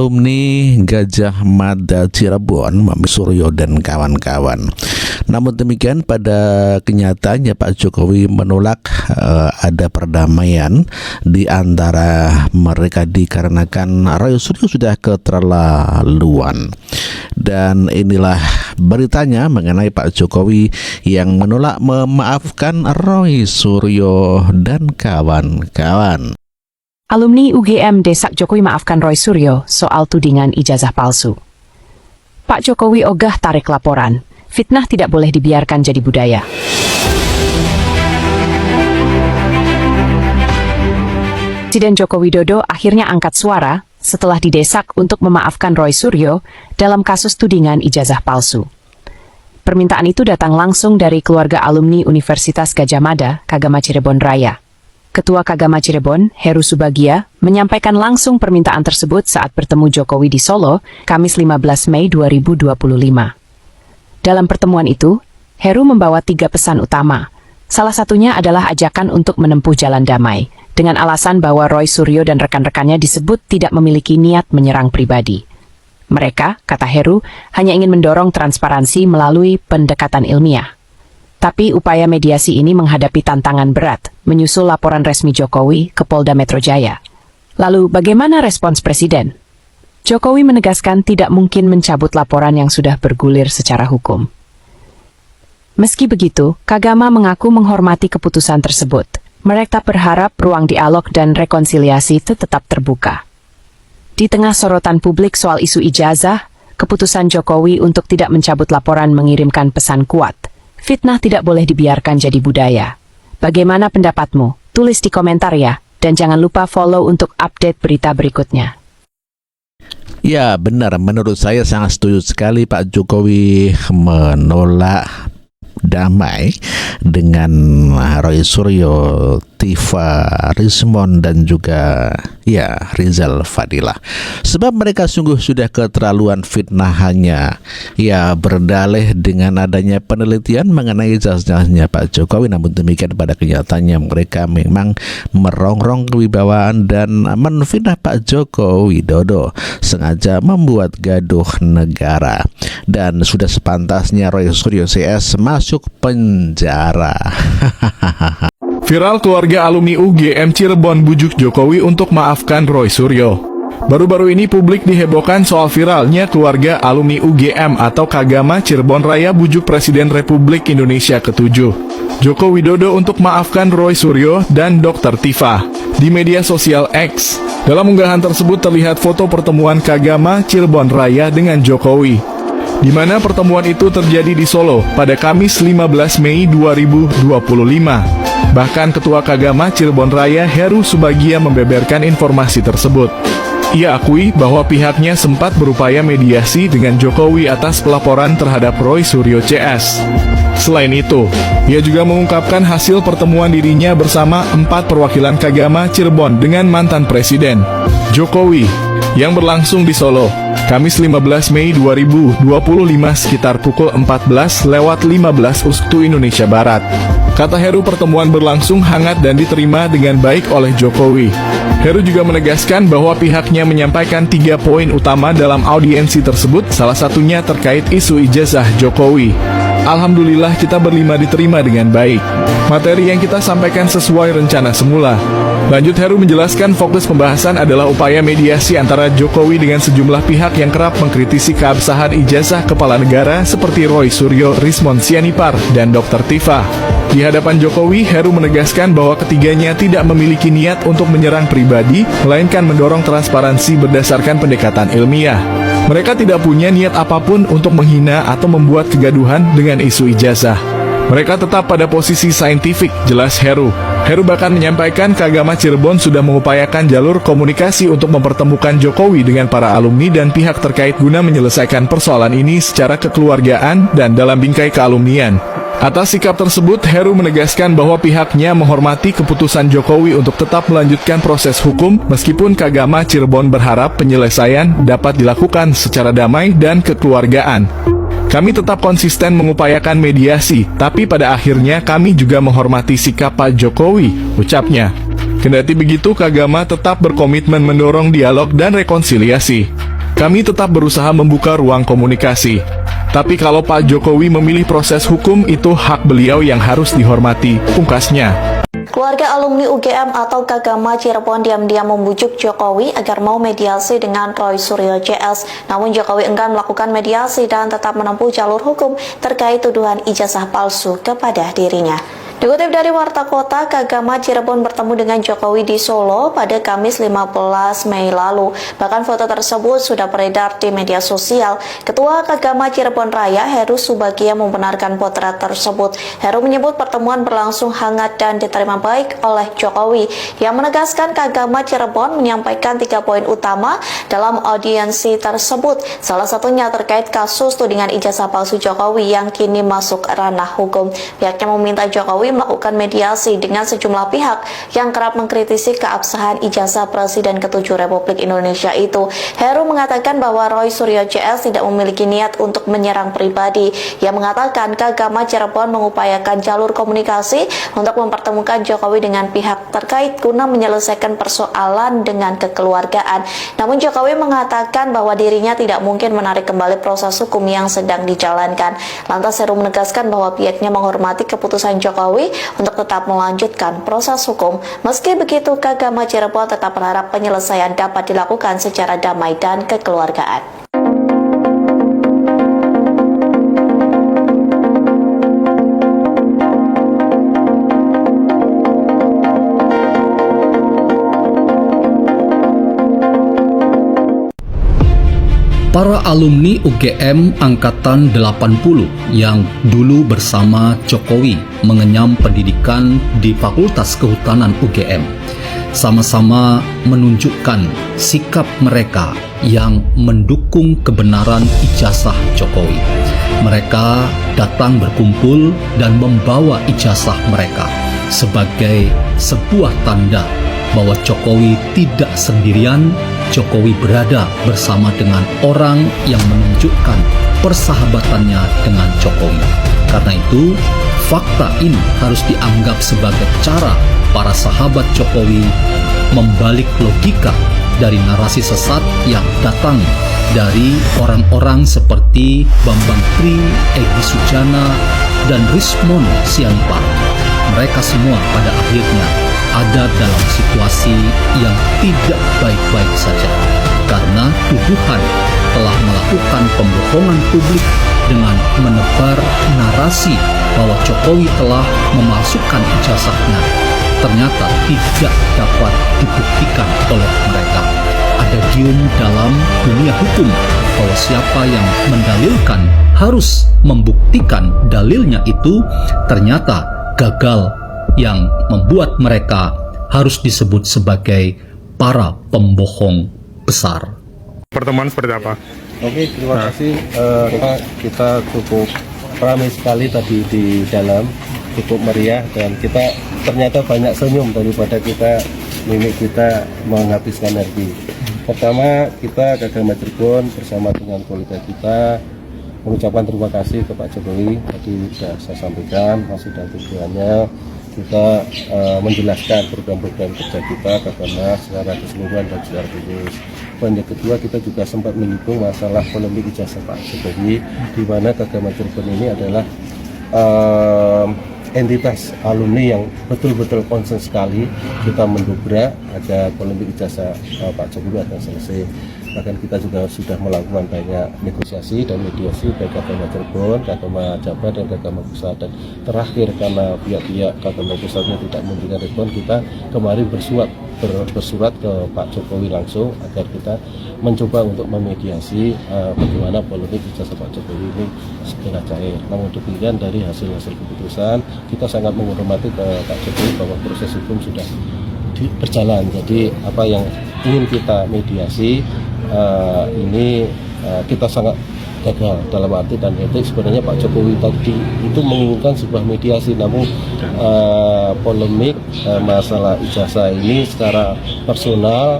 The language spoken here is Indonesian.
alumni Gajah Mada Cirebon, Mami Suryo dan kawan-kawan. Namun demikian, pada kenyataannya Pak Jokowi menolak ada perdamaian di antara mereka dikarenakan Roy Suryo sudah keterlaluan. Dan inilah beritanya mengenai Pak Jokowi yang menolak memaafkan Roy Suryo dan kawan-kawan. Alumni UGM desak Jokowi maafkan Roy Suryo soal tudingan ijazah palsu. Pak Jokowi ogah tarik laporan. Fitnah tidak boleh dibiarkan jadi budaya. Presiden Joko Widodo akhirnya angkat suara setelah didesak untuk memaafkan Roy Suryo dalam kasus tudingan ijazah palsu. Permintaan itu datang langsung dari keluarga alumni Universitas Gadjah Mada, Kagama Cirebon Raya. Ketua Kagama Cirebon, Heru Subagia, menyampaikan langsung permintaan tersebut saat bertemu Jokowi di Solo, Kamis 15 Mei 2025. Dalam pertemuan itu, Heru membawa 3 pesan utama. Salah satunya adalah ajakan untuk menempuh jalan damai, dengan alasan bahwa Roy Suryo dan rekan-rekannya disebut tidak memiliki niat menyerang pribadi. Mereka, kata Heru, hanya ingin mendorong transparansi melalui pendekatan ilmiah. Tapi upaya mediasi ini menghadapi tantangan berat, menyusul laporan resmi Jokowi ke Polda Metro Jaya. Lalu bagaimana respons Presiden? Jokowi menegaskan tidak mungkin mencabut laporan yang sudah bergulir secara hukum. Meski begitu, Kagama mengaku menghormati keputusan tersebut. Mereka berharap ruang dialog dan rekonsiliasi itu tetap terbuka. Di tengah sorotan publik soal isu ijazah, keputusan Jokowi untuk tidak mencabut laporan mengirimkan pesan kuat. Fitnah tidak boleh dibiarkan jadi budaya. Bagaimana pendapatmu? Tulis di komentar ya, dan jangan lupa follow untuk update berita berikutnya. Ya benar, menurut saya sangat setuju sekali Pak Jokowi menolak damai dengan Roy Suryo, Tifa, Rismon dan juga Rizal Fadilah. Sebab mereka sungguh sudah keterlaluan fitnahannya. Berdalih dengan adanya penelitian mengenai ijazahnya Pak Jokowi. Namun demikian pada kenyataannya mereka memang merongrong kewibawaan dan menfitnah Pak Joko Widodo, sengaja membuat gaduh negara. Dan sudah sepantasnya Roy Suryo CS masuk penjara. Viral keluarga alumni UGM Cirebon bujuk Jokowi untuk maafkan Roy Suryo. Baru-baru ini publik dihebohkan soal viralnya keluarga alumni UGM atau Kagama Cirebon Raya bujuk Presiden Republik Indonesia ke-7, Joko Widodo untuk maafkan Roy Suryo dan Dr. Tifa di media sosial X. Dalam unggahan tersebut terlihat foto pertemuan Kagama Cirebon Raya dengan Jokowi, di mana pertemuan itu terjadi di Solo pada Kamis 15 Mei 2025. Bahkan Ketua Kagama Cirebon Raya Heru Subagia membeberkan informasi tersebut. Ia akui bahwa pihaknya sempat berupaya mediasi dengan Jokowi atas pelaporan terhadap Roy Suryo CS. Selain itu, ia juga mengungkapkan hasil pertemuan dirinya bersama 4 perwakilan Kagama Cirebon dengan mantan Presiden Jokowi yang berlangsung di Solo, Kamis 15 Mei 2025 sekitar pukul 14.15 waktu Indonesia Barat. Kata Heru, pertemuan berlangsung hangat dan diterima dengan baik oleh Jokowi. Heru juga menegaskan bahwa pihaknya menyampaikan 3 poin utama dalam audiensi tersebut, salah satunya terkait isu ijazah Jokowi. Alhamdulillah kita berlima diterima dengan baik. Materi yang kita sampaikan sesuai rencana semula. Lanjut Heru menjelaskan fokus pembahasan adalah upaya mediasi antara Jokowi dengan sejumlah pihak yang kerap mengkritisi keabsahan ijazah kepala negara seperti Roy Suryo, Rismon Sianipar, dan Dr. Tifa. Di hadapan Jokowi, Heru menegaskan bahwa ketiganya tidak memiliki niat untuk menyerang pribadi, melainkan mendorong transparansi berdasarkan pendekatan ilmiah. Mereka tidak punya niat apapun untuk menghina atau membuat kegaduhan dengan isu ijazah. Mereka tetap pada posisi saintifik, jelas Heru. Heru bahkan menyampaikan Kagama Cirebon sudah mengupayakan jalur komunikasi untuk mempertemukan Jokowi dengan para alumni dan pihak terkait guna menyelesaikan persoalan ini secara kekeluargaan dan dalam bingkai kealumnian. Atas sikap tersebut, Heru menegaskan bahwa pihaknya menghormati keputusan Jokowi untuk tetap melanjutkan proses hukum, meskipun Kagama Cirebon berharap penyelesaian dapat dilakukan secara damai dan kekeluargaan. Kami tetap konsisten mengupayakan mediasi, tapi pada akhirnya kami juga menghormati sikap Pak Jokowi, ucapnya. Kendati begitu, Kagama tetap berkomitmen mendorong dialog dan rekonsiliasi. Kami tetap berusaha membuka ruang komunikasi. Tapi kalau Pak Jokowi memilih proses hukum, itu hak beliau yang harus dihormati, pungkasnya. Keluarga alumni UGM atau Kagama Cirebon diam-diam membujuk Jokowi agar mau mediasi dengan Roy Suryo CS. Namun Jokowi enggan melakukan mediasi dan tetap menempuh jalur hukum terkait tuduhan ijazah palsu kepada dirinya. Dikutip dari Warta Kota, Kagama Cirebon bertemu dengan Jokowi di Solo pada Kamis 15 Mei lalu. Bahkan foto tersebut sudah beredar di media sosial. Ketua Kagama Cirebon Raya, Heru Subagia, membenarkan potret tersebut. Heru menyebut pertemuan berlangsung hangat dan diterima baik oleh Jokowi, yang menegaskan Kagama Cirebon menyampaikan 3 poin utama dalam audiensi tersebut. Salah satunya terkait kasus tudingan ijazah palsu Jokowi yang kini masuk ranah hukum. Pihaknya meminta Jokowi melakukan mediasi dengan sejumlah pihak yang kerap mengkritisi keabsahan ijazah Presiden ke-7 Republik Indonesia itu. Heru mengatakan bahwa Roy Suryo CS tidak memiliki niat untuk menyerang pribadi. Ia mengatakan Kagama Cirebon mengupayakan jalur komunikasi untuk mempertemukan Jokowi dengan pihak terkait guna menyelesaikan persoalan dengan kekeluargaan. Namun Jokowi mengatakan bahwa dirinya tidak mungkin menarik kembali proses hukum yang sedang dijalankan. Lantas Heru menegaskan bahwa pihaknya menghormati keputusan Jokowi untuk tetap melanjutkan proses hukum. Meski begitu, Kagama Cirebon tetap berharap penyelesaian dapat dilakukan secara damai dan kekeluargaan. Para alumni UGM Angkatan 80 yang dulu bersama Jokowi mengenyam pendidikan di Fakultas Kehutanan UGM sama-sama menunjukkan sikap mereka yang mendukung kebenaran ijazah Jokowi. Mereka datang berkumpul dan membawa ijazah mereka sebagai sebuah tanda bahwa Jokowi tidak sendirian. Jokowi berada bersama dengan orang yang menunjukkan persahabatannya dengan Jokowi. Karena itu, fakta ini harus dianggap sebagai cara para sahabat Jokowi membalik logika dari narasi sesat yang datang dari orang-orang seperti Bambang Tri, Egy Sujana, dan Rismon Sianipar. Mereka semua pada akhirnya ada dalam situasi yang tidak baik-baik saja karena tuduhan telah melakukan pembohongan publik dengan menebar narasi bahwa Jokowi telah memalsukan ijazahnya. Ternyata tidak dapat dibuktikan oleh mereka. Ada gium dalam dunia hukum bahwa siapa yang mendalilkan harus membuktikan dalilnya itu ternyata gagal, yang membuat mereka harus disebut sebagai para pembohong besar. Pertemuan seperti apa? Oke, terima kasih. Kita cukup ramai sekali tadi di dalam, cukup meriah, dan kita ternyata banyak senyum daripada mimik kita menghabiskan energi. Pertama, kita Kagama Cirebon bersama dengan kolega kita mengucapkan terima kasih ke Pak Jokowi. Tadi sudah saya sampaikan maksud dan tujuannya. Kita menjelaskan program-program kerja kita Kagama secara keseluruhan dan secara khusus. Poin yang kedua, kita juga sempat menyinggung masalah polemik ijazah Pak Jokowi, di mana Kagama Cirebon ini adalah entitas alumni yang betul-betul concern sekali. Kita mendobrak agar polemik ijazah Pak Jokowi akan selesai. Bahkan kita juga sudah melakukan banyak negosiasi dan mediasi baik Kagama Cirebon, Kagama Jabar, dan Kagama Pusat. Dan terakhir, karena pihak-pihak Kagama Pusatnya tidak memberikan respon, kita kemarin bersurat ke Pak Jokowi langsung agar kita mencoba untuk memediasi bagaimana polemik ijazah Pak Jokowi ini segera cair. Namun demikian, dari hasil-hasil keputusan, kita sangat menghormati ke Pak Jokowi bahwa proses hukum sudah berjalan. Jadi apa yang ingin kita mediasi ini kita sangat gagal dalam arti dan etik. Sebenarnya Pak Jokowi tadi itu menginginkan sebuah mediasi, namun polemik masalah ijazah ini secara personal